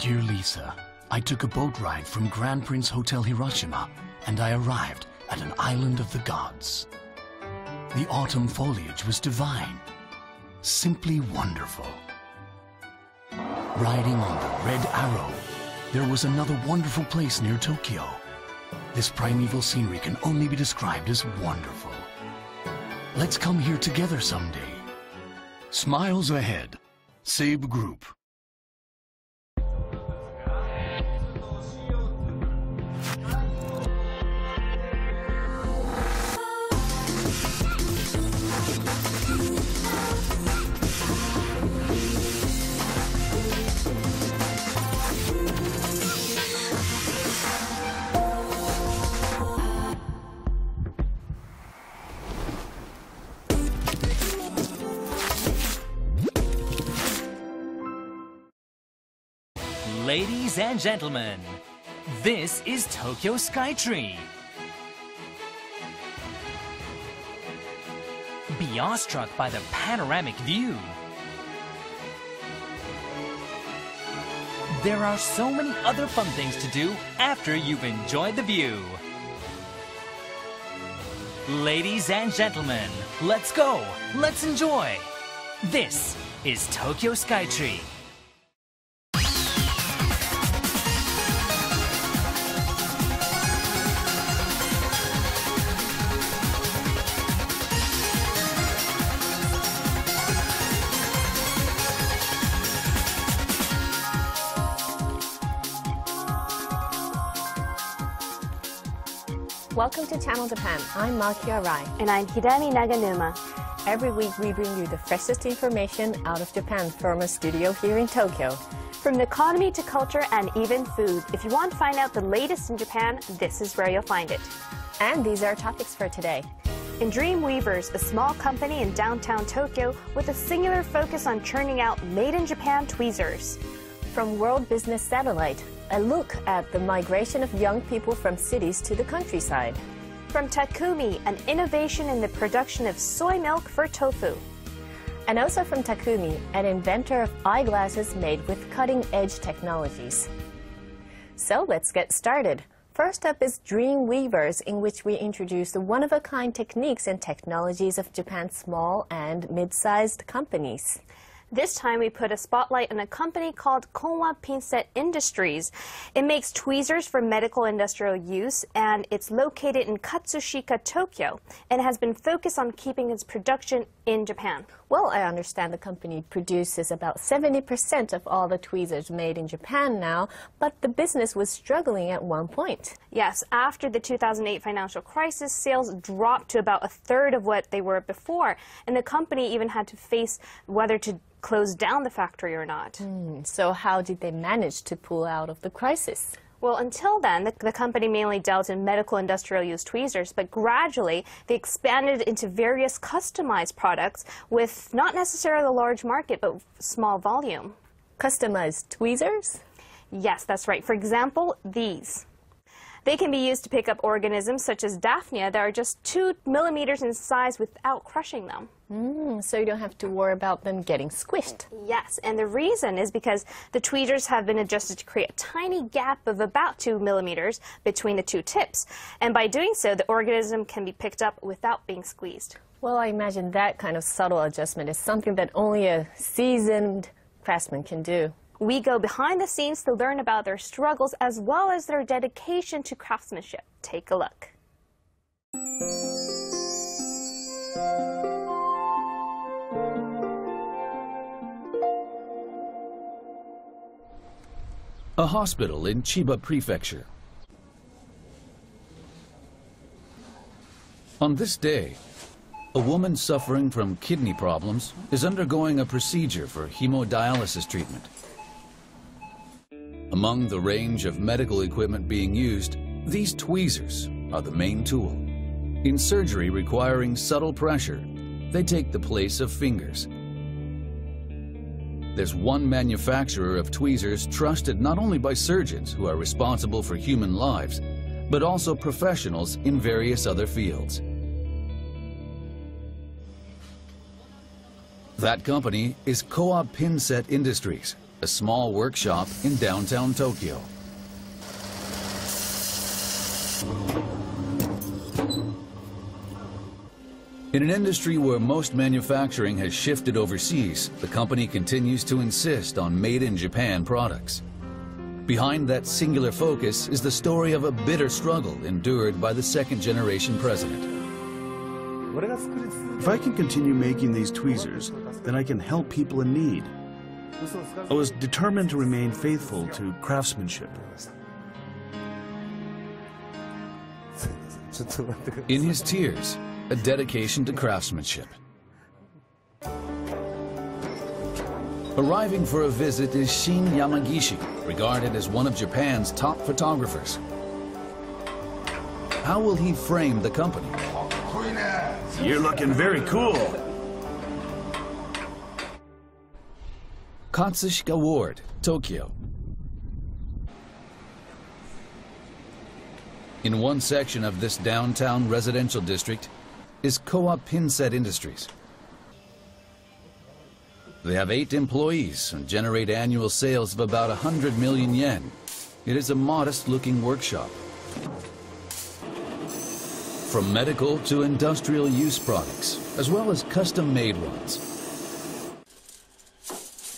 Dear Lisa, I took a boat ride from Grand Prince Hotel Hiroshima and I arrived at an island of the gods. The autumn foliage was divine, simply wonderful. Riding on the Red Arrow, there was another wonderful place near Tokyo. This primeval scenery can only be described as wonderful. Let's come here together someday. Smiles ahead. Seibu Group. Ladies and gentlemen, this is Tokyo Skytree. Be awestruck by the panoramic view. There are so many other fun things to do after you've enjoyed the view. Ladies and gentlemen, let's go, let's enjoy. This is Tokyo Skytree. Welcome to Channel Japan. I'm Makia Rai. And I'm Hirani Naganuma. Every week we bring you the freshest information out of Japan from a studio here in Tokyo. From the economy to culture and even food, if you want to find out the latest in Japan, this is where you'll find it. And these are our topics for today. In Dream Weavers, a small company in downtown Tokyo with a singular focus on churning out made-in-Japan tweezers. From World Business Satellite, a look at the migration of young people from cities to the countryside. From Takumi, an innovation in the production of soy milk for tofu. And also from Takumi, an inventor of eyeglasses made with cutting-edge technologies. So let's get started. First up is Dream Weavers, in which we introduce the one-of-a-kind techniques and technologies of Japan's small and mid-sized companies. This time we put a spotlight on a company called Konwa Pinset Industries. It makes tweezers for medical industrial use, and it's located in Katsushika, Tokyo, and has been focused on keeping its production in Japan. Well, I understand the company produces about 70% of all the tweezers made in Japan now, but the business was struggling at one point. Yes, after the 2008 financial crisis, sales dropped to about a third of what they were before, and the company even had to face whether to close down the factory or not. So how did they manage to pull out of the crisis? Well, until then, the company mainly dealt in medical industrial use tweezers, but gradually they expanded into various customized products with not necessarily a large market, but small volume. Customized tweezers? Yes, that's right. For example, these. They can be used to pick up organisms such as Daphnia that are just 2 millimeters in size without crushing them. So you don't have to worry about them getting squished. Yes, and the reason is because the tweezers have been adjusted to create a tiny gap of about 2 millimeters between the two tips. And by doing so, the organism can be picked up without being squeezed. Well, I imagine that kind of subtle adjustment is something that only a seasoned craftsman can do. We go behind the scenes to learn about their struggles as well as their dedication to craftsmanship. Take a look. A hospital in Chiba Prefecture. On this day, a woman suffering from kidney problems is undergoing a procedure for hemodialysis treatment. Among the range of medical equipment being used, these tweezers are the main tool. In surgery requiring subtle pressure, they take the place of fingers. There's one manufacturer of tweezers trusted not only by surgeons who are responsible for human lives, but also professionals in various other fields. That company is Konwa Pinset Industries, a small workshop in downtown Tokyo. In an industry where most manufacturing has shifted overseas, the company continues to insist on made-in-Japan products. Behind that singular focus is the story of a bitter struggle endured by the second-generation president. If I can continue making these tweezers, then I can help people in need. I was determined to remain faithful to craftsmanship. In his tears, a dedication to craftsmanship. Arriving for a visit is Shin Yamagishi, regarded as one of Japan's top photographers. How will he frame the company? You're looking very cool. Katsushika Ward, Tokyo. In one section of this downtown residential district is Kowa Pinset Industries. They have 8 employees and generate annual sales of about 100 million yen. It is a modest-looking workshop. From medical to industrial use products, as well as custom-made ones.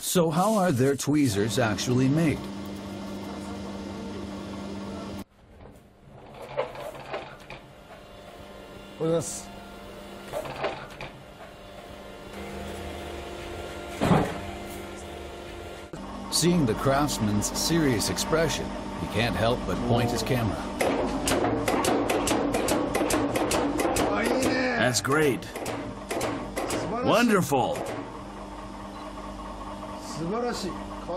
So how are their tweezers actually made? Seeing the craftsman's serious expression, he can't help but point his camera. That's great. Wonderful.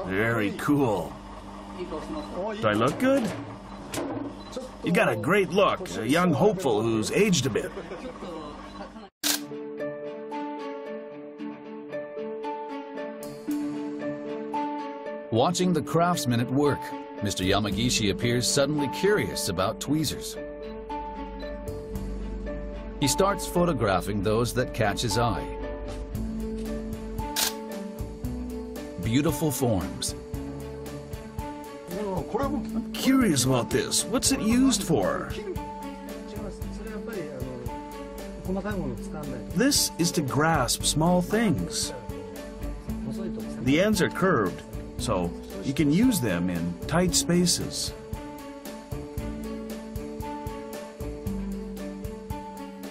Very cool. Do I look good? You got a great look, a young hopeful who's aged a bit. Watching the craftsman at work, Mr. Yamagishi appears suddenly curious about tweezers. He starts photographing those that catch his eye. Beautiful forms. I'm curious about this. What's it used for? This is to grasp small things. The ends are curved, so you can use them in tight spaces.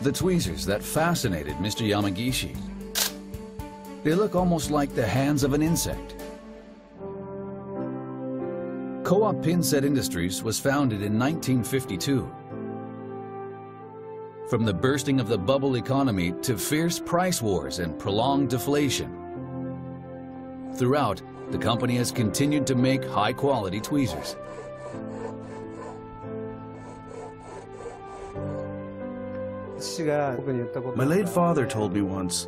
The tweezers that fascinated Mr. Yamagishi. They look almost like the hands of an insect. Kowa Pinset Industries was founded in 1952. From the bursting of the bubble economy to fierce price wars and prolonged deflation. Throughout, the company has continued to make high-quality tweezers. My late father told me once,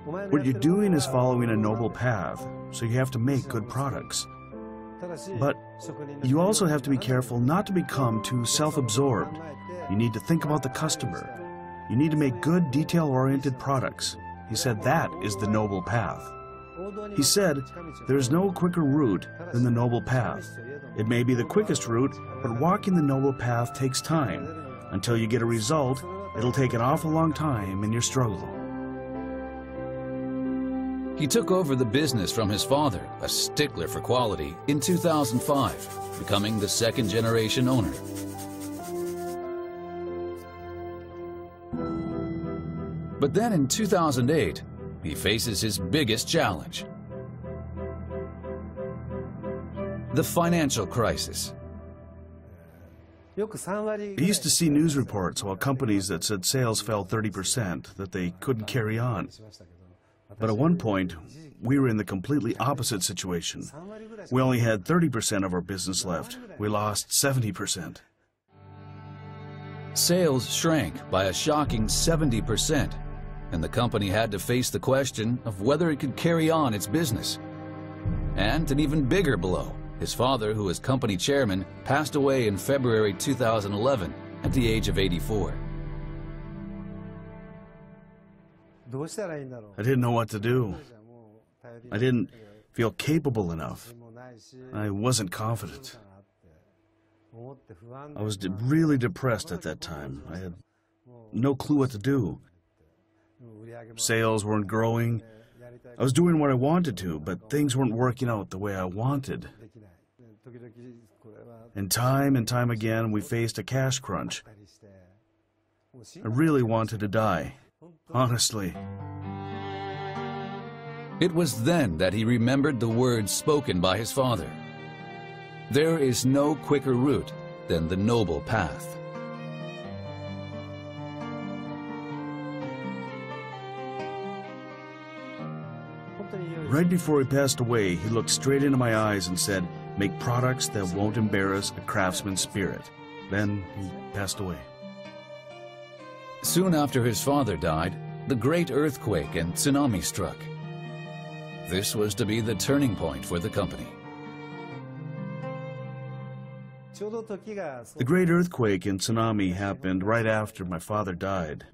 what you're doing is following a noble path, so you have to make good products. But you also have to be careful not to become too self-absorbed. You need to think about the customer. You need to make good, detail-oriented products. He said that is the noble path. He said, there is no quicker route than the noble path. It may be the quickest route, but walking the noble path takes time. Until you get a result, it'll take an awful long time in your struggle. He took over the business from his father, a stickler for quality, in 2005, becoming the second-generation owner. But then in 2008, he faces his biggest challenge: the financial crisis. I used to see news reports about companies that said sales fell 30%, that they couldn't carry on. But at one point, we were in the completely opposite situation. We only had 30% of our business left. We lost 70%. Sales shrank by a shocking 70%, and the company had to face the question of whether it could carry on its business. And an even bigger blow. His father, who was company chairman, passed away in February 2011 at the age of 84. I didn't know what to do. I didn't feel capable enough. I wasn't confident. I was really depressed at that time. I had no clue what to do. Sales weren't growing. I was doing what I wanted to, but things weren't working out the way I wanted. And time again, we faced a cash crunch. I really wanted to die, honestly. It was then that he remembered the words spoken by his father. There is no quicker route than the noble path. Right before he passed away, he looked straight into my eyes and said, "Make products that won't embarrass a craftsman's spirit." Then he passed away. Soon after his father died, the great earthquake and tsunami struck. This was to be the turning point for the company. The great earthquake and tsunami happened right after my father died.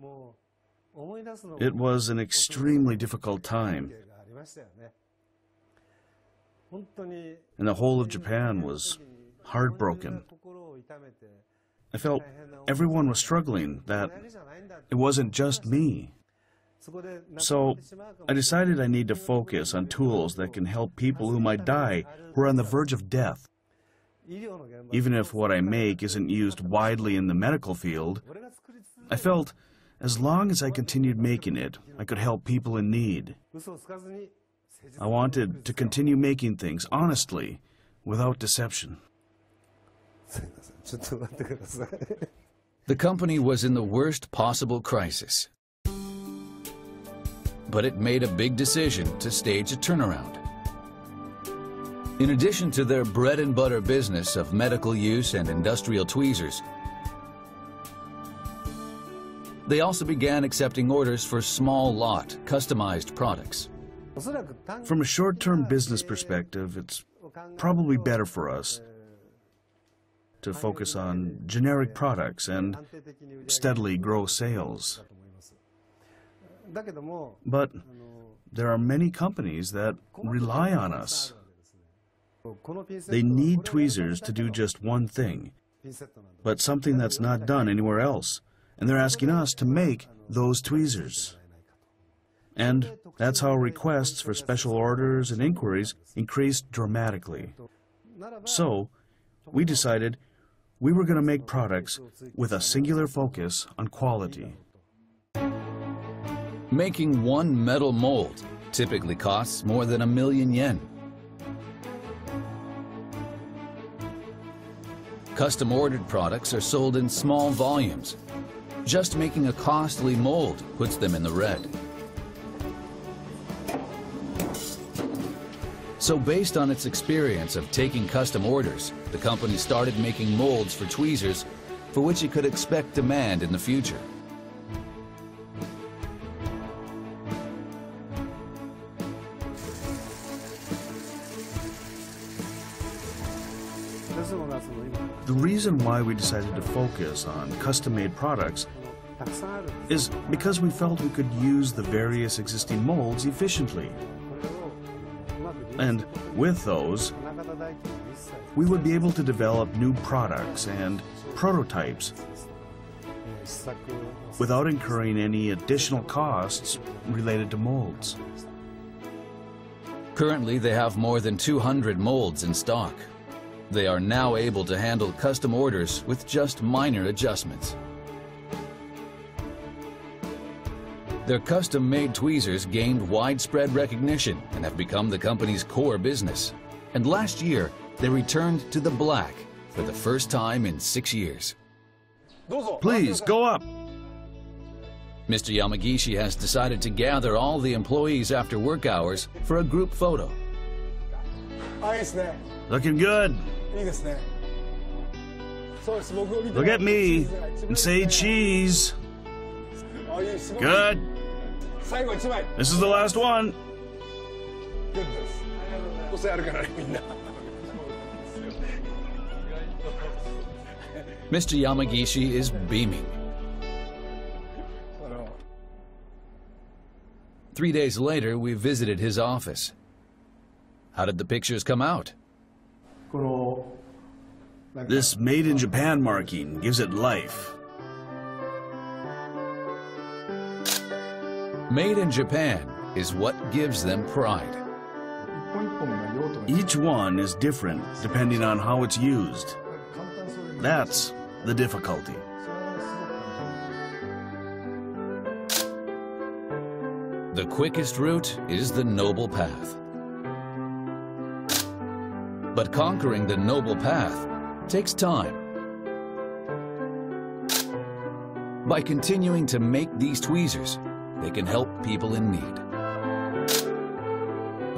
It was an extremely difficult time, and the whole of Japan was heartbroken. I felt everyone was struggling, that it wasn't just me. So I decided I need to focus on tools that can help people who might die, who are on the verge of death. Even if what I make isn't used widely in the medical field, I felt as long as I continued making it, I could help people in need. I wanted to continue making things honestly, without deception. The company was in the worst possible crisis. But it made a big decision to stage a turnaround. In addition to their bread-and-butter business of medical use and industrial tweezers, they also began accepting orders for small lot, customized products. From a short-term business perspective, it's probably better for us to focus on generic products and steadily grow sales. But there are many companies that rely on us. They need tweezers to do just one thing, but something that's not done anywhere else, and they're asking us to make those tweezers. And that's how requests for special orders and inquiries increased dramatically. So, we decided we were going to make products with a singular focus on quality. Making one metal mold typically costs more than 1,000,000 yen. Custom-ordered products are sold in small volumes. Just making a costly mold puts them in the red. So based on its experience of taking custom orders, the company started making molds for tweezers for which it could expect demand in the future. The reason why we decided to focus on custom-made products is because we felt we could use the various existing molds efficiently. And with those, we would be able to develop new products and prototypes without incurring any additional costs related to molds. Currently, they have more than 200 molds in stock. They are now able to handle custom orders with just minor adjustments. Their custom-made tweezers gained widespread recognition and have become the company's core business. And last year, they returned to the black for the first time in 6 years. Please, go up! Mr. Yamagishi has decided to gather all the employees after work hours for a group photo. Looking good. Look at me and say cheese. Good. This is the last one. Mr. Yamagishi is beaming. 3 days later, we visited his office. How did the pictures come out? This Made in Japan marking gives it life. Made in Japan is what gives them pride. Each one is different depending on how it's used. That's the difficulty. The quickest route is the Noble Path. But conquering the Noble Path takes time. By continuing to make these tweezers, they can help people in need.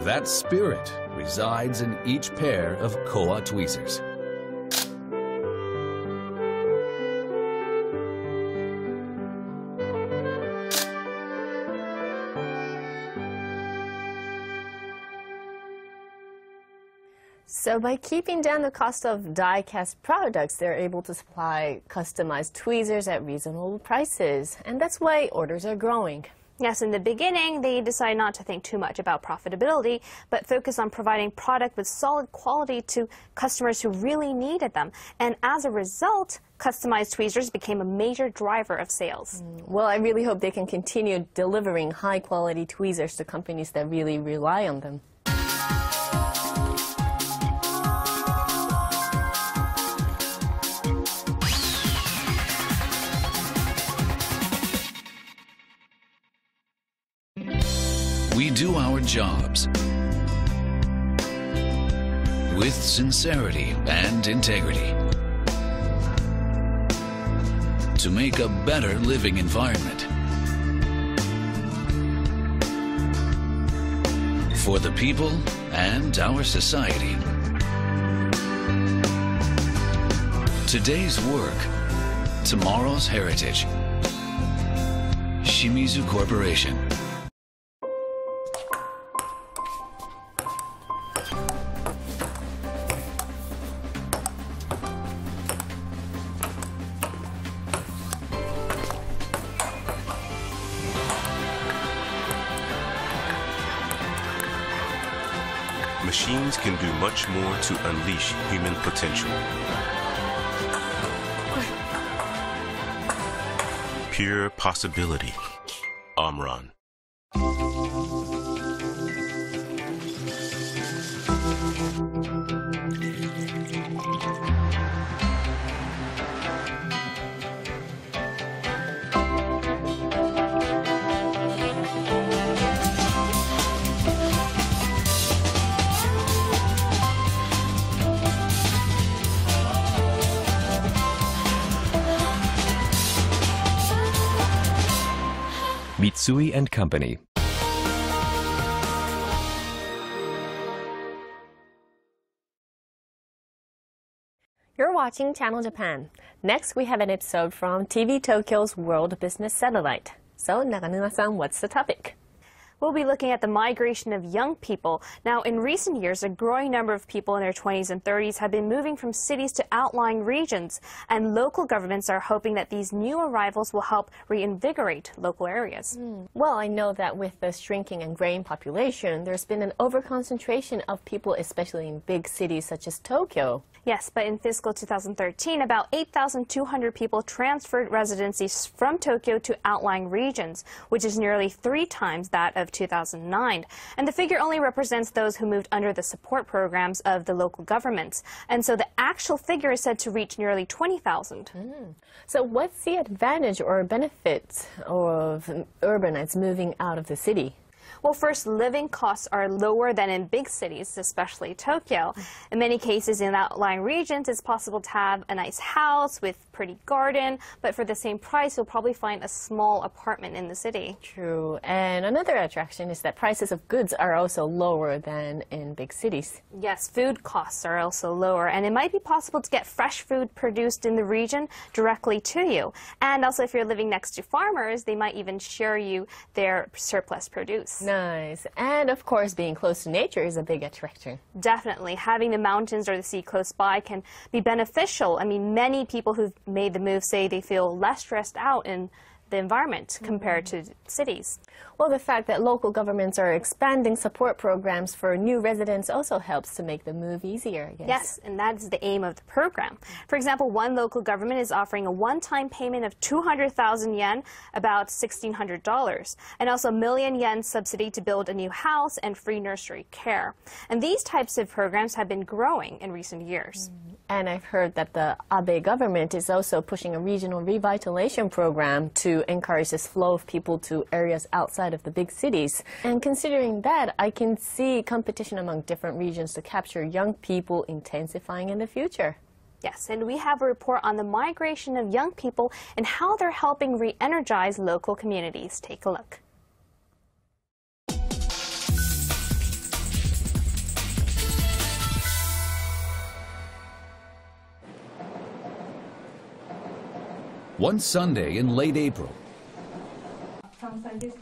That spirit resides in each pair of Kowa tweezers. So by keeping down the cost of die-cast products, they're able to supply customized tweezers at reasonable prices. And that's why orders are growing. Yes, in the beginning, they decided not to think too much about profitability, but focus on providing product with solid quality to customers who really needed them. And as a result, customized tweezers became a major driver of sales. Well, I really hope they can continue delivering high-quality tweezers to companies that really rely on them. We do our jobs with sincerity and integrity to make a better living environment for the people and our society. Today's work, tomorrow's heritage. Shimizu Corporation. Machines can do much more to unleash human potential. Pure possibility. Omron. Mitsui & Company. You're watching Channel Japan. Next, we have an episode from TV Tokyo's World Business Satellite. So, Naganuma-san, what's the topic? We'll be looking at the migration of young people. Now, in recent years, a growing number of people in their 20s and 30s have been moving from cities to outlying regions, and local governments are hoping that these new arrivals will help reinvigorate local areas. Well, I know that with the shrinking and graying population, there's been an overconcentration of people, especially in big cities such as Tokyo. Yes, but in fiscal 2013, about 8,200 people transferred residencies from Tokyo to outlying regions, which is nearly 3 times that of 2009. And the figure only represents those who moved under the support programs of the local governments. And so the actual figure is said to reach nearly 20,000. So what's the advantage or benefits of urbanites moving out of the city? Well, first, living costs are lower than in big cities, especially Tokyo. In many cases in outlying regions, it's possible to have a nice house with pretty garden, but for the same price, you'll probably find a small apartment in the city. True. And another attraction is that prices of goods are also lower than in big cities. Yes, food costs are also lower, and it might be possible to get fresh food produced in the region directly to you. And also, if you're living next to farmers, they might even share you their surplus produce. Nice. And of course, being close to nature is a big attraction. Definitely. Having the mountains or the sea close by can be beneficial. I mean, many people who've made the move say they feel less stressed out in the environment compared to cities. Well, the fact that local governments are expanding support programs for new residents also helps to make the move easier, I guess. Yes, and that is the aim of the program. For example, one local government is offering a one-time payment of 200,000 yen, about $1,600, and also a million yen subsidy to build a new house and free nursery care. And these types of programs have been growing in recent years. And I've heard that the Abe government is also pushing a regional revitalization program to encourage this flow of people to areas outside of the big cities. And considering that, I can see competition among different regions to capture young people intensifying in the future. Yes, and we have a report on the migration of young people and how they're helping re-energize local communities. Take a look. One Sunday in late April,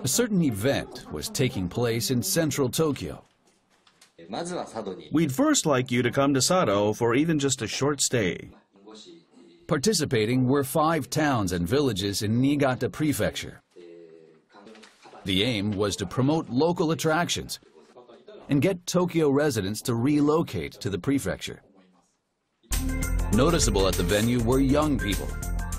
a certain event was taking place in central Tokyo. We'd first like you to come to Sado for even just a short stay. Participating were 5 towns and villages in Niigata Prefecture. The aim was to promote local attractions and get Tokyo residents to relocate to the prefecture. Noticeable at the venue were young people.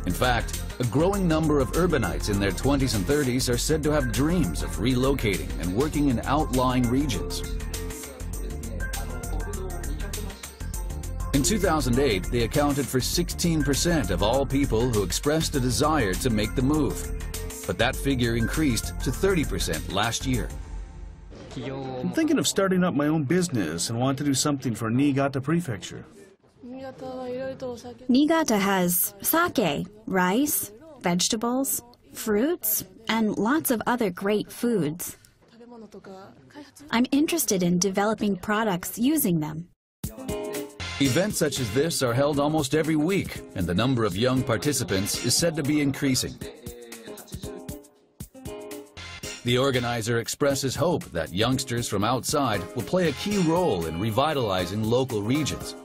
In fact, a growing number of urbanites in their 20s and 30s are said to have dreams of relocating and working in outlying regions. In 2008, they accounted for 16% of all people who expressed a desire to make the move. But that figure increased to 30% last year. I'm thinking of starting up my own business and want to do something for Niigata Prefecture. Niigata has sake, rice, vegetables, fruits, and lots of other great foods. I'm interested in developing products using them. Events such as this are held almost every week, and the number of young participants is said to be increasing. The organizer expresses hope that youngsters from outside will play a key role in revitalizing local regions.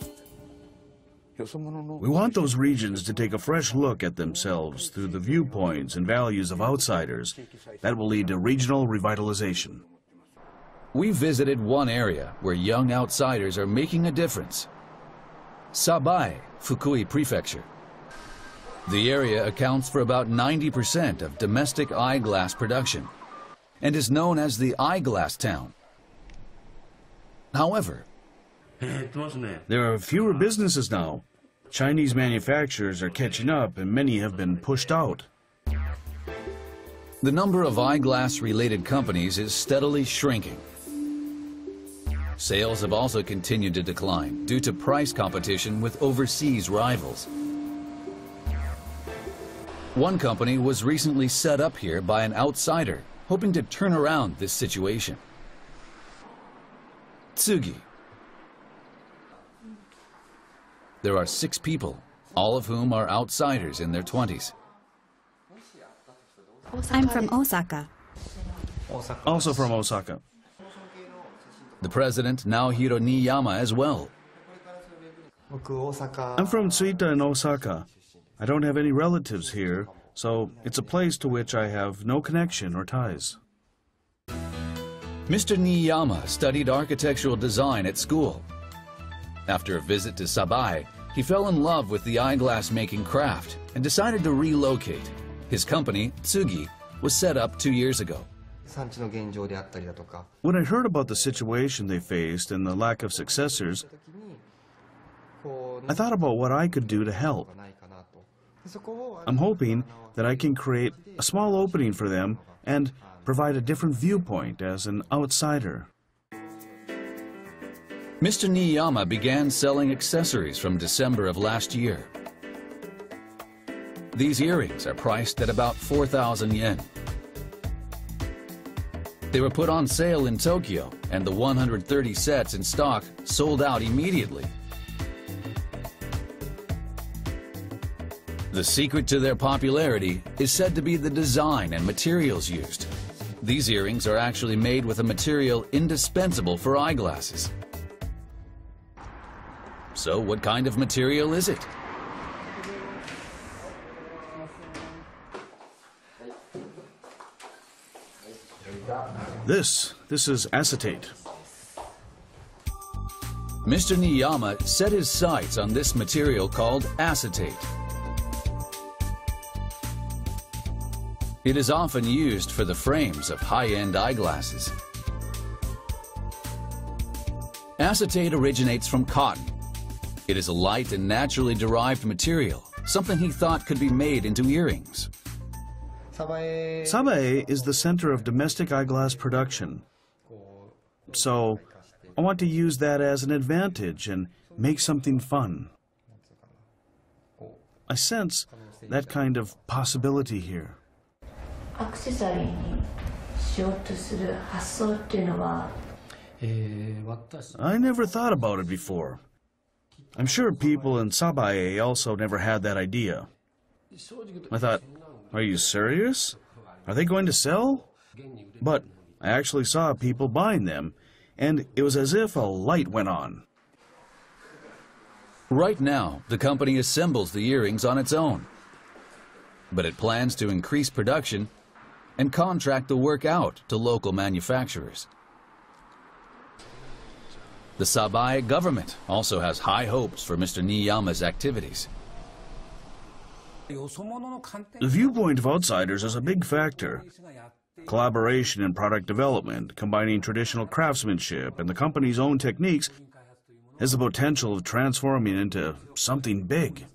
We want those regions to take a fresh look at themselves through the viewpoints and values of outsiders. That will lead to regional revitalization. We visited one area where young outsiders are making a difference. Sabae, Fukui Prefecture. The area accounts for about 90% of domestic eyeglass production and is known as the eyeglass town. However, there are fewer businesses now. Chinese manufacturers are catching up and many have been pushed out. The number of eyeglass-related companies is steadily shrinking. Sales have also continued to decline due to price competition with overseas rivals. One company was recently set up here by an outsider, hoping to turn around this situation. Tsugi. There are 6 people, all of whom are outsiders in their 20s. I'm from Osaka. Also from Osaka. The president, Naohiro Niiyama, as well. I'm from Tsuita in Osaka. I don't have any relatives here, so it's a place to which I have no connection or ties. Mr. Niiyama studied architectural design at school. After a visit to Sabae, he fell in love with the eyeglass-making craft and decided to relocate. His company, Tsugi, was set up 2 years ago. When I heard about the situation they faced and the lack of successors, I thought about what I could do to help. I'm hoping that I can create a small opening for them and provide a different viewpoint as an outsider. Mr. Niiyama began selling accessories from December of last year. These earrings are priced at about 4,000 yen. They were put on sale in Tokyo, and the 130 sets in stock sold out immediately. The secret to their popularity is said to be the design and materials used. These earrings are actually made with a material indispensable for eyeglasses. So what kind of material is it? This is acetate. Mr. Niyama set his sights on this material called acetate. It is often used for the frames of high-end eyeglasses. Acetate originates from cotton. It is a light and naturally derived material, something he thought could be made into earrings. Sabae is the center of domestic eyeglass production. So, I want to use that as an advantage and make something fun. I sense that kind of possibility here. I never thought about it before. I'm sure people in Sabae also never had that idea. I thought, are you serious? Are they going to sell? But I actually saw people buying them, and it was as if a light went on. Right now, the company assembles the earrings on its own, but it plans to increase production and contract the work out to local manufacturers. The Sabae government also has high hopes for Mr. Niyama's activities. The viewpoint of outsiders is a big factor. Collaboration in product development, combining traditional craftsmanship and the company's own techniques, has the potential of transforming into something big.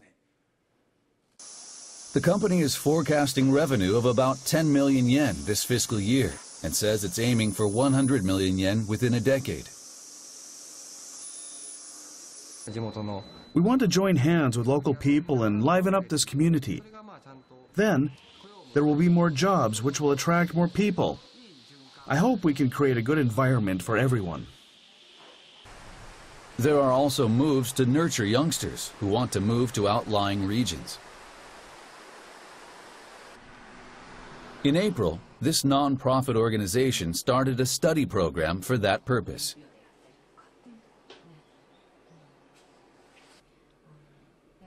The company is forecasting revenue of about 10 million yen this fiscal year and says it's aiming for 100 million yen within a decade. We want to join hands with local people and liven up this community. Then, there will be more jobs which will attract more people. I hope we can create a good environment for everyone. There are also moves to nurture youngsters who want to move to outlying regions. In April, this non-profit organization started a study program for that purpose.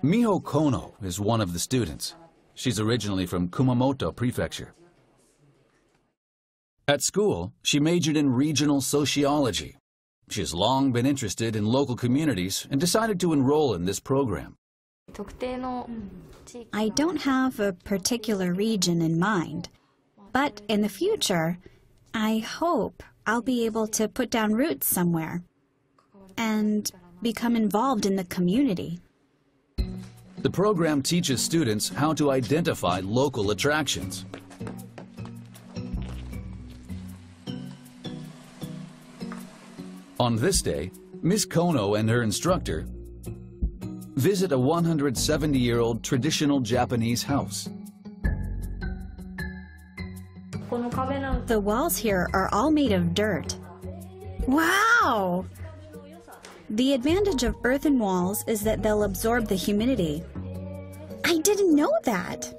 Miho Kono is one of the students. She's originally from Kumamoto Prefecture. At school, she majored in regional sociology. She has long been interested in local communities and decided to enroll in this program. I don't have a particular region in mind, but in the future, I hope I'll be able to put down roots somewhere and become involved in the community. The program teaches students how to identify local attractions. On this day, Ms. Kono and her instructor visit a 170-year-old traditional Japanese house. The walls here are all made of dirt. Wow! The advantage of earthen walls is that they'll absorb the humidity. I didn't know that.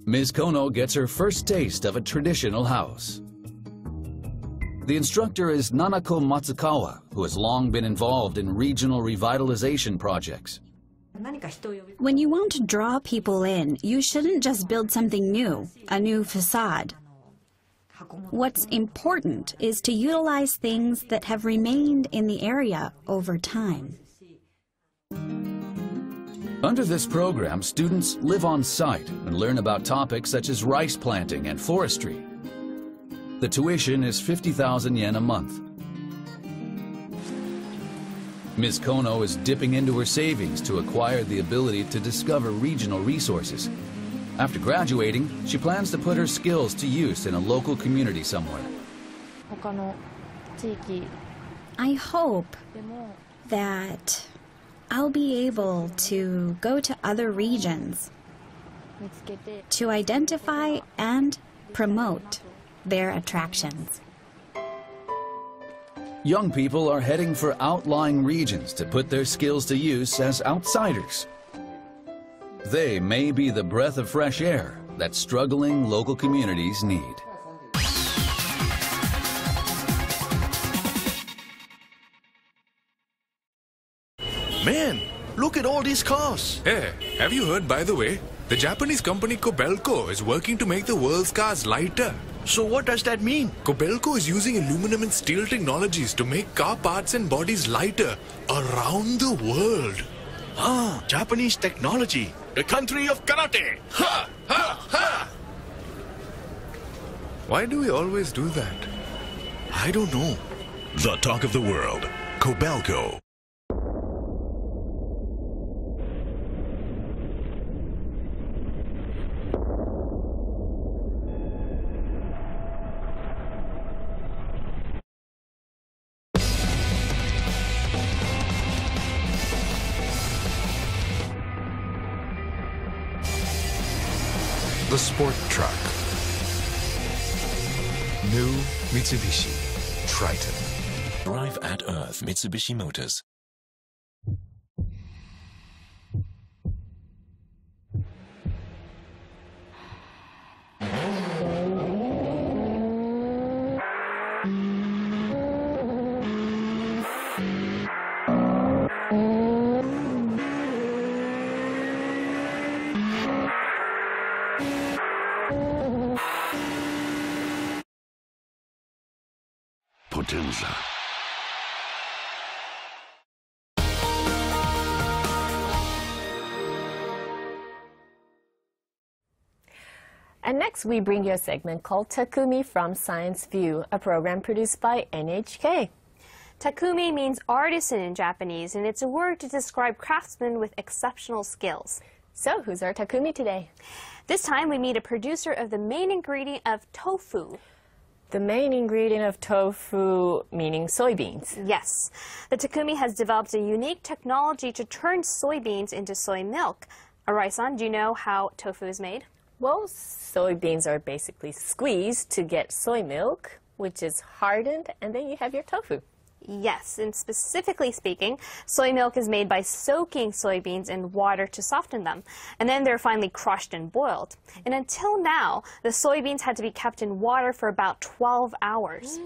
Ms. Kono gets her first taste of a traditional house. The instructor is Nanako Matsukawa, who has long been involved in regional revitalization projects. When you want to draw people in, you shouldn't just build something new, a new facade. What's important is to utilize things that have remained in the area over time. Under this program, students live on site and learn about topics such as rice planting and forestry. The tuition is 50,000 yen a month. Ms. Kono is dipping into her savings to acquire the ability to discover regional resources. After graduating, she plans to put her skills to use in a local community somewhere. I hope that I'll be able to go to other regions to identify and promote their attractions. Young people are heading for outlying regions to put their skills to use as outsiders. They may be the breath of fresh air that struggling local communities need. Man, Look at all these cars. Hey, have you heard, by the way? The Japanese company Kobelco is working to make the world's cars lighter. So what does that mean? Kobelco is using aluminum and steel technologies to make car parts and bodies lighter around the world. Ah, Japanese technology. The country of karate. Ha! Ha! Ha! Why do we always do that? I don't know. The talk of the world. Kobelco. The sport truck. New Mitsubishi Triton. Drive at Earth Mitsubishi Motors. Potenza. And next we bring you a segment called Takumi from Science View, a program produced by NHK. Takumi means artisan in Japanese, and it's a word to describe craftsmen with exceptional skills. So, who's our Takumi today? This time we meet a producer of the main ingredient of tofu. The main ingredient of tofu, meaning soybeans. Yes. The Takumi has developed a unique technology to turn soybeans into soy milk. Arai-san, do you know how tofu is made? Well, soybeans are basically squeezed to get soy milk, which is hardened, and then you have your tofu. Yes, and specifically speaking, soy milk is made by soaking soybeans in water to soften them, and then they're finally crushed and boiled. And until now, the soybeans had to be kept in water for about 12 hours.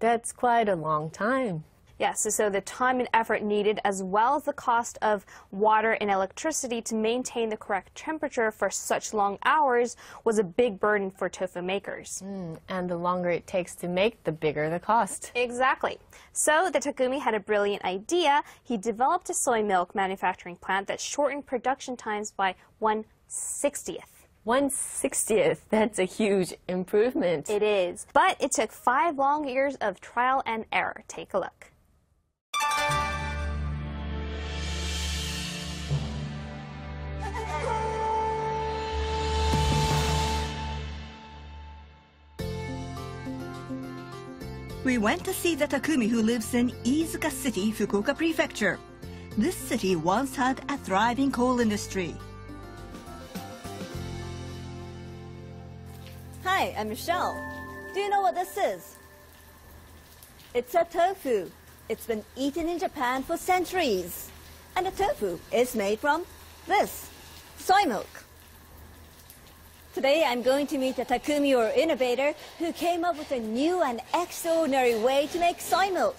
That's quite a long time. Yes, so the time and effort needed, as well as the cost of water and electricity to maintain the correct temperature for such long hours, was a big burden for tofu makers. And the longer it takes to make, the bigger the cost. Exactly. So the Takumi had a brilliant idea. He developed a soy milk manufacturing plant that shortened production times by 1/60th. 1/60th. That's a huge improvement. It is. But it took 5 long years of trial and error. Take a look. We went to see the Takumi who lives in Iizuka City, Fukuoka Prefecture. This city once had a thriving coal industry. Hi, I'm Michelle. Do you know what this is? It's a tofu. It's been eaten in Japan for centuries. And the tofu is made from this, soy milk. Today I'm going to meet a Takumi or innovator who came up with a new and extraordinary way to make soy milk.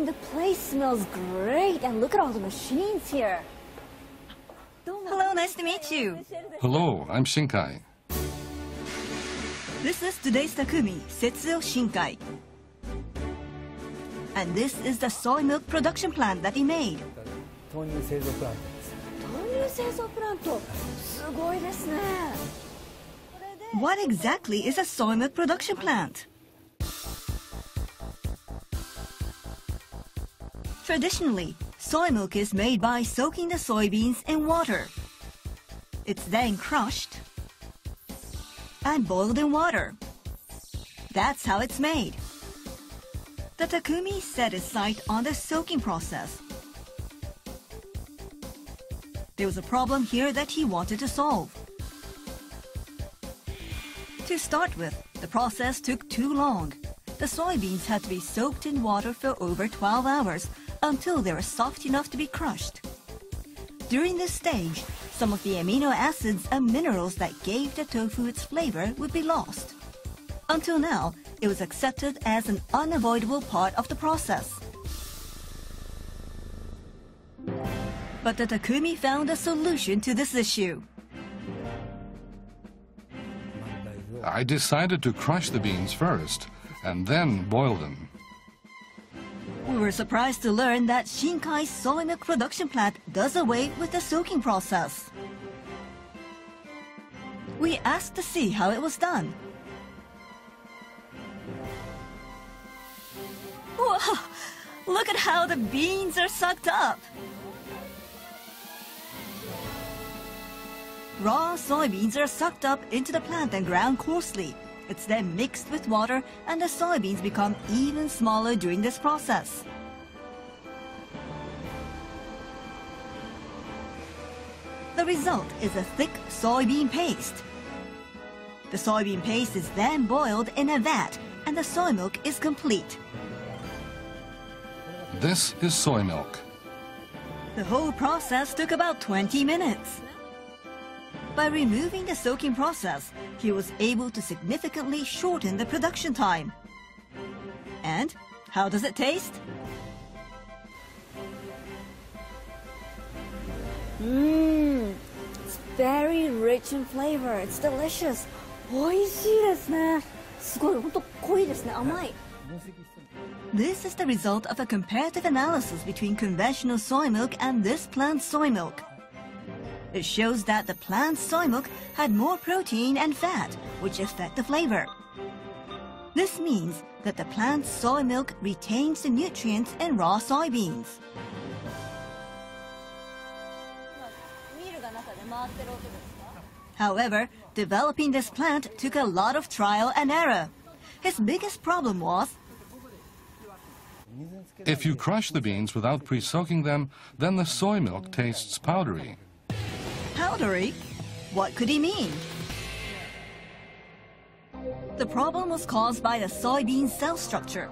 The place smells great, and look at all the machines here. Hello, nice to meet you. Hello, I'm Shinkai. This is today's Takumi, Setsuo Shinkai. And this is the soy milk production plant that he made. What exactly is a soy milk production plant? Traditionally, soy milk is made by soaking the soybeans in water. It's then crushed and boiled in water. That's how it's made. The Takumi set his sight on the soaking process. There was a problem here that he wanted to solve. To start with, the process took too long. The soybeans had to be soaked in water for over 12 hours until they were soft enough to be crushed. During this stage, some of the amino acids and minerals that gave the tofu its flavor would be lost. Until now, it was accepted as an unavoidable part of the process. But the Takumi found a solution to this issue. I decided to crush the beans first and then boil them. We were surprised to learn that Shinkai's soy milk production plant does away with the soaking process. We asked to see how it was done. Whoa! Look at how the beans are sucked up! Raw soybeans are sucked up into the plant and ground coarsely. It's then mixed with water and the soybeans become even smaller during this process. The result is a thick soybean paste. The soybean paste is then boiled in a vat and the soy milk is complete. This is soy milk. The whole process took about 20 minutes. By removing the soaking process, he was able to significantly shorten the production time. And how does it taste? It's very rich in flavor. It's delicious. 美味しいですね。すごい、本当濃いですね。甘い。This is the result of a comparative analysis between conventional soy milk and this plant soy milk. It shows that the plant soy milk had more protein and fat, which affect the flavor. This means that the plant soy milk retains the nutrients in raw soybeans. However, developing this plant took a lot of trial and error. His biggest problem was, if you crush the beans without pre-soaking them, then the soy milk tastes powdery. Powdery? What could he mean? The problem was caused by the soybean cell structure.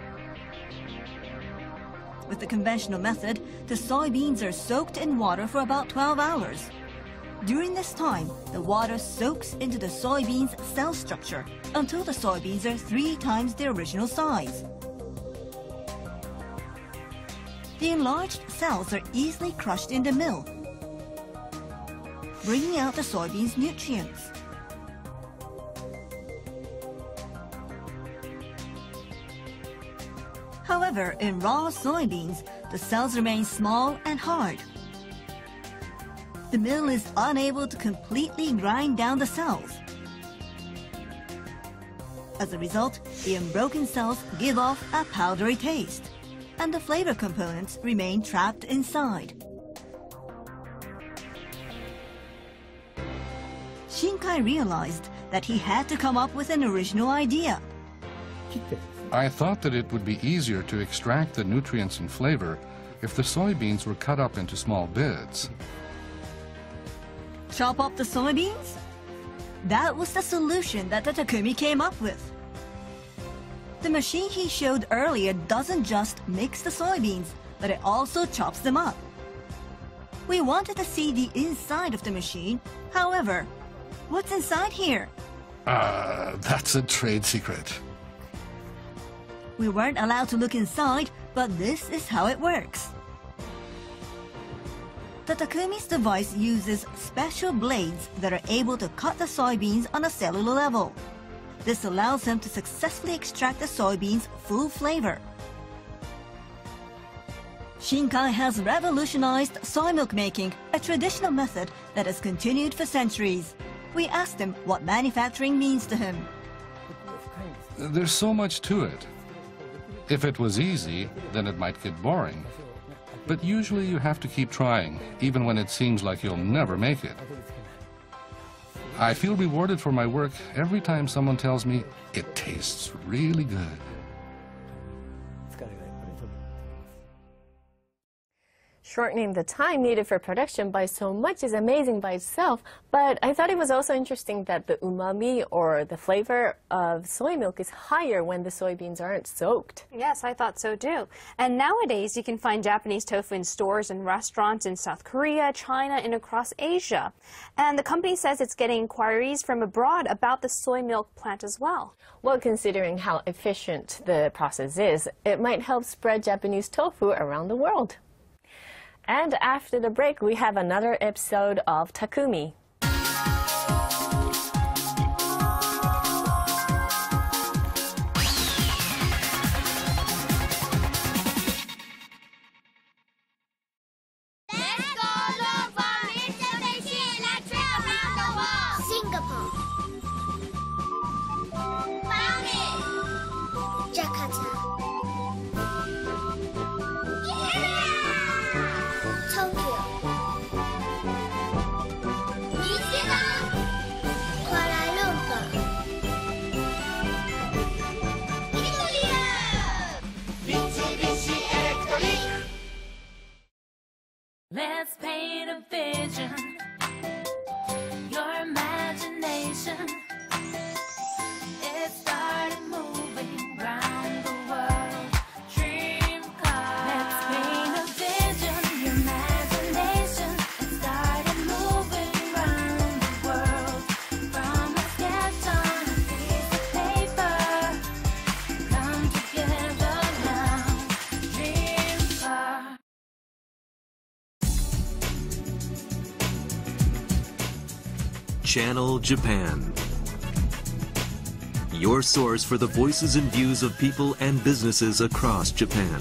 With the conventional method, the soybeans are soaked in water for about 12 hours. During this time, the water soaks into the soybean's cell structure until the soybeans are 3 times their original size. The enlarged cells are easily crushed in the mill, bringing out the soybean's nutrients. However, in raw soybeans, the cells remain small and hard. The mill is unable to completely grind down the cells. As a result, the unbroken cells give off a powdery taste, and the flavor components remain trapped inside. Shinkai realized that he had to come up with an original idea. I thought that it would be easier to extract the nutrients and flavor if the soybeans were cut up into small bits. Chop up the soybeans? That was the solution that the Takumi came up with. The machine he showed earlier doesn't just mix the soybeans, but it also chops them up. We wanted to see the inside of the machine. However, what's inside here? That's a trade secret. We weren't allowed to look inside, but this is how it works. The Takumi's device uses special blades that are able to cut the soybeans on a cellular level. This allows him to successfully extract the soybeans' full flavor. Shinkai has revolutionized soy milk making, a traditional method that has continued for centuries. We asked him what manufacturing means to him. There's so much to it. If it was easy, then it might get boring. But usually you have to keep trying, even when it seems like you'll never make it. I feel rewarded for my work every time someone tells me it tastes really good. Shortening the time needed for production by so much is amazing by itself, but I thought it was also interesting that the umami or the flavor of soy milk is higher when the soybeans aren't soaked. Yes, I thought so too. And nowadays you can find Japanese tofu in stores and restaurants in South Korea, China, and across Asia. And the company says it's getting inquiries from abroad about the soy milk plant as well. Well, considering how efficient the process is, it might help spread Japanese tofu around the world. And after the break, we have another episode of Takumi. Let's paint a vision, your imagination. It started moving round the world. Dream car. Let's paint a vision, your imagination. It started moving round the world. From a sketch on a piece of paper. Come together now. Dream car. Channel Japan. Your source for the voices and views of people and businesses across Japan.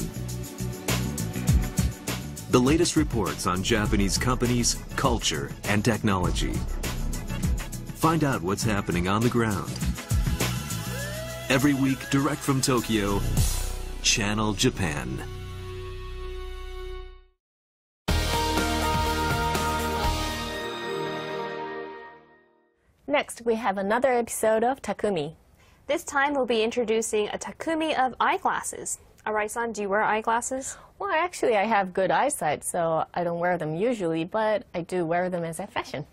The latest reports on Japanese companies, culture, and technology. Find out what's happening on the ground. Every week, direct from Tokyo, Channel Japan. Next, we have another episode of Takumi. This time we'll be introducing a Takumi of eyeglasses. Arai-san, do you wear eyeglasses? Well, actually, I have good eyesight, so I don't wear them usually, but I do wear them as a fashion.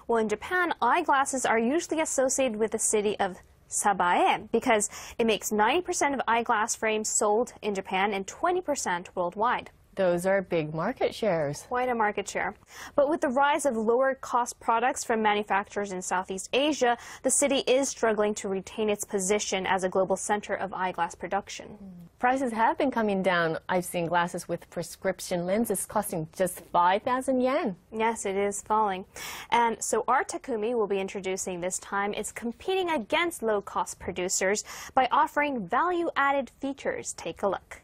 Well, in Japan, eyeglasses are usually associated with the city of Sabae because it makes 90% of eyeglass frames sold in Japan and 20% worldwide. Those are big market shares. Quite a market share. But with the rise of lower-cost products from manufacturers in Southeast Asia, the city is struggling to retain its position as a global center of eyeglass production. Prices have been coming down. I've seen glasses with prescription lenses costing just 5,000 yen. Yes, it is falling. And so our Takumi will be introducing this time is competing against low-cost producers by offering value-added features. Take a look.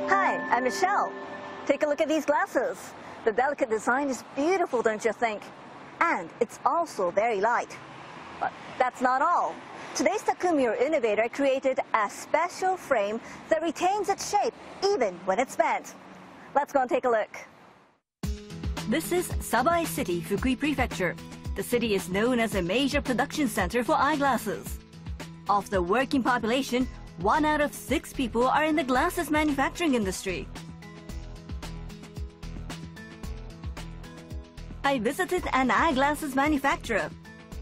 Hi, I'm Michelle. Take a look at these glasses. The delicate design is beautiful, don't you think? And it's also very light. But that's not all. Today's Takumi or innovator created a special frame that retains its shape even when it's bent. Let's go and take a look. This is Sabae City, Fukui Prefecture. The city is known as a major production center for eyeglasses. Of the working population, 1 out of 6 people are in the glasses manufacturing industry. I visited an eyeglasses manufacturer.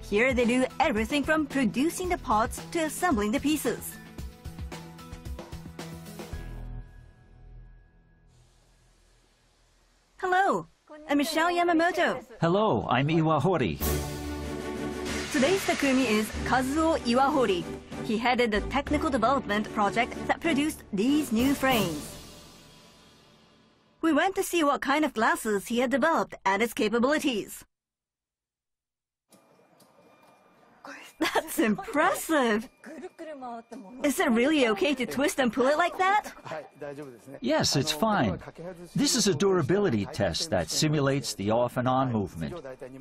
Here they do everything from producing the parts to assembling the pieces. Hello, I'm Michelle Yamamoto. Hello, I'm Iwahori. Today's Takumi is Kazuo Iwahori. He headed the technical development project that produced these new frames. We went to see what kind of glasses he had developed and its capabilities. That's impressive! Is it really okay to twist and pull it like that? Yes, it's fine. This is a durability test that simulates the off and on movement.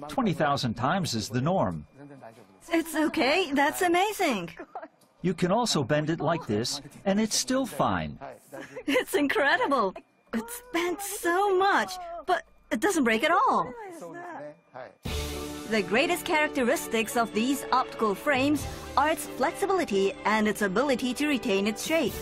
20,000 times is the norm. It's okay, that's amazing! You can also bend it like this, and it's still fine. It's incredible! It's bent so much, but it doesn't break at all. The greatest characteristics of these optical frames are its flexibility and its ability to retain its shape.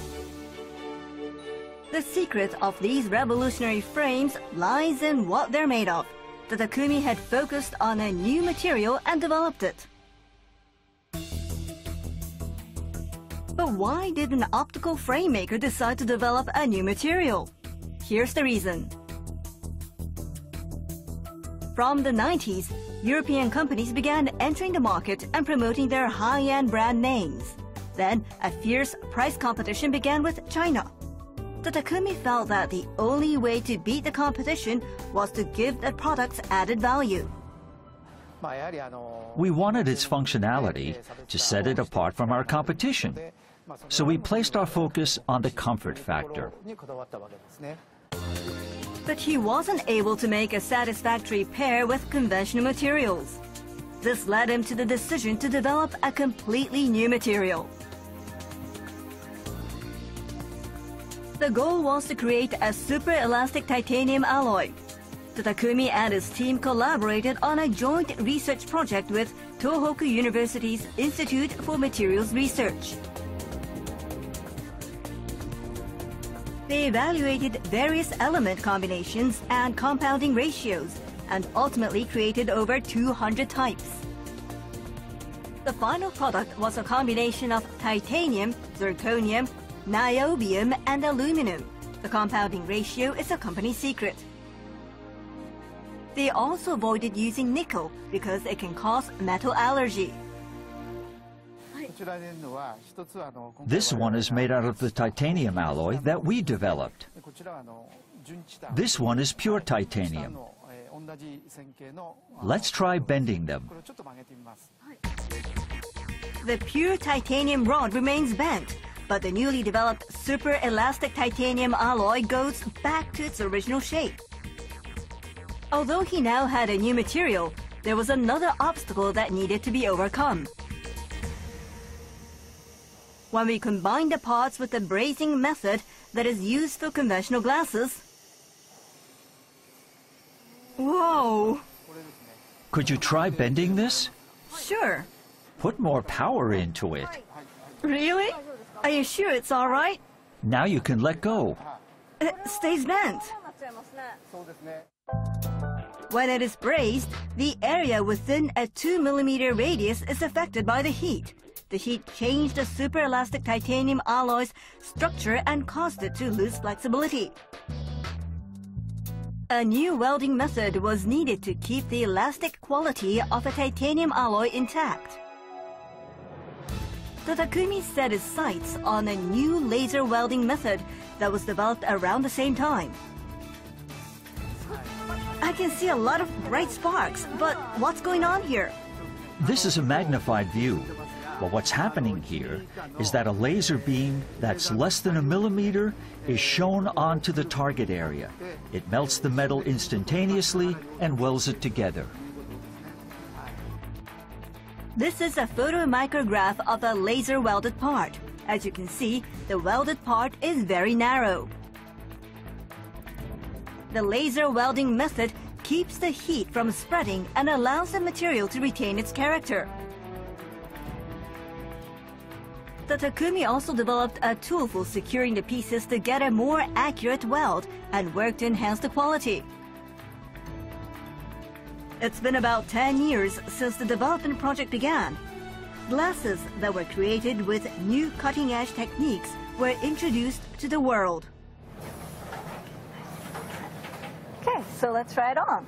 The secret of these revolutionary frames lies in what they're made of. The Takumi had focused on a new material and developed it. But why did an optical frame maker decide to develop a new material? Here's the reason. From the 90s, European companies began entering the market and promoting their high-end brand names. Then, a fierce price competition began with China. The Takumi felt that the only way to beat the competition was to give the products added value. We wanted its functionality to set it apart from our competition, so we placed our focus on the comfort factor. But he wasn't able to make a satisfactory pair with conventional materials. This led him to the decision to develop a completely new material. The goal was to create a super elastic titanium alloy. The Takumi and his team collaborated on a joint research project with Tohoku University's Institute for Materials Research. They evaluated various element combinations and compounding ratios and ultimately created over 200 types. The final product was a combination of titanium, zirconium, niobium, and aluminum. The compounding ratio is a company secret. They also avoided using nickel because it can cause metal allergy. This one is made out of the titanium alloy that we developed. This one is pure titanium. Let's try bending them. The pure titanium rod remains bent, but the newly developed super elastic titanium alloy goes back to its original shape. Although he now had a new material, there was another obstacle that needed to be overcome. When we combine the parts with the brazing method that is used for conventional glasses... Whoa! Could you try bending this? Sure. Put more power into it. Really? Are you sure it's all right? Now you can let go. It stays bent. When it is brazed, the area within a 2 mm radius is affected by the heat. The heat changed the super elastic titanium alloy's structure and caused it to lose flexibility. A new welding method was needed to keep the elastic quality of a titanium alloy intact. The Takumi set his sights on a new laser welding method that was developed around the same time. I can see a lot of bright sparks, but what's going on here? This is a magnified view. But what's happening here is that a laser beam that's less than 1 millimeter is shown onto the target area. It melts the metal instantaneously and welds it together. This is a photomicrograph of the laser welded part. As you can see, the welded part is very narrow. The laser welding method keeps the heat from spreading and allows the material to retain its character. The Takumi also developed a tool for securing the pieces to get a more accurate weld and work to enhance the quality. It's been about 10 years since the development project began. Glasses that were created with new cutting-edge techniques were introduced to the world. Okay, so let's try it on.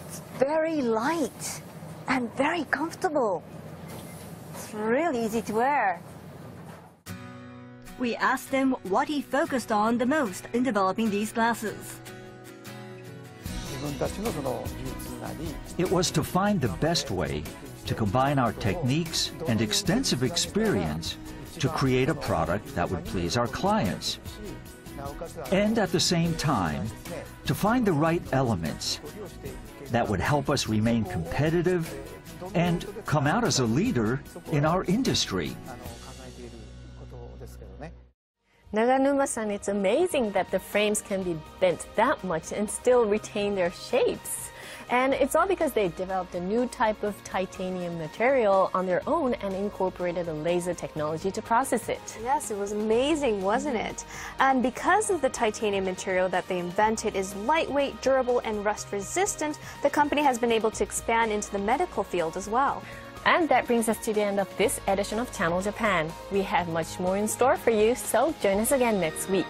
It's very light and very comfortable. It's really easy to wear. We asked him what he focused on the most in developing these glasses. It was to find the best way to combine our techniques and extensive experience to create a product that would please our clients. And at the same time, to find the right elements that would help us remain competitive and come out as a leader in our industry. Naganuma-san, it's amazing that the frames can be bent that much and still retain their shapes. And it's all because they developed a new type of titanium material on their own and incorporated a laser technology to process it. Yes, it was amazing, wasn't it? And because of the titanium material that they invented is lightweight, durable, and rust-resistant, the company has been able to expand into the medical field as well. And that brings us to the end of this edition of Channel Japan. We have much more in store for you, so join us again next week.